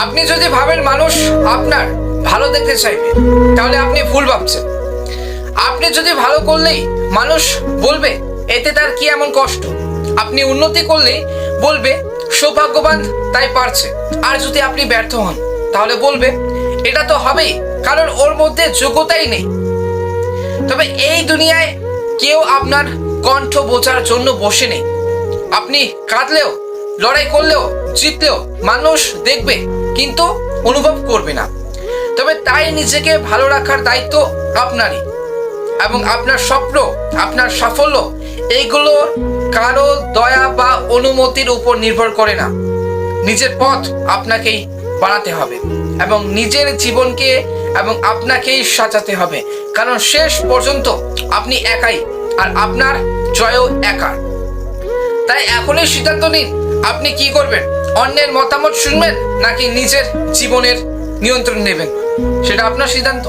আপনি যদি ভাবেন মানুষ আপনার ভালো দেখতে চাইবে, তাহলে আপনি ভুল ভাবছেন। আপনি যদি ভালো করলেই মানুষ বলবে এতে তার কি এমন কষ্ট, আপনি উন্নতি করলেই বলবে সৌভাগ্যবান তাই পারছে। আর যদি আপনি ব্যর্থ হন তাহলে বলবে এটা তো হবেই, কারণ ওর মধ্যে যোগ্যতাই নেই। তবে এই দুনিয়ায় কেউ আপনার কণ্ঠ বোঝার জন্য বসে নেই। আপনি কাঁদলেও, লড়াই করলেও, জিতলেও মানুষ দেখবে কিন্তু অনুভব করবে না। তবে তাই নিজেকে ভালো রাখার দায়িত্ব আপনারই, এবং আপনার স্বপ্ন, আপনার সাফল্য এইগুলো কারো দয়া বা অনুমতির উপর নির্ভর করে না। নিজের পথ আপনাকেই বানাতে হবে এবং নিজের জীবনকে এবং আপনাকেই সাজাতে হবে, কারণ শেষ পর্যন্ত আপনি একাই, আর আপনার জয়ও একার। তাই এখনই সিদ্ধান্ত নিন আপনি কি করবেন। অন্যের মতামত শুনবেন নাকি নিজের জীবনের নিয়ন্ত্রণ নেবেন, সেটা আপনার সিদ্ধান্ত।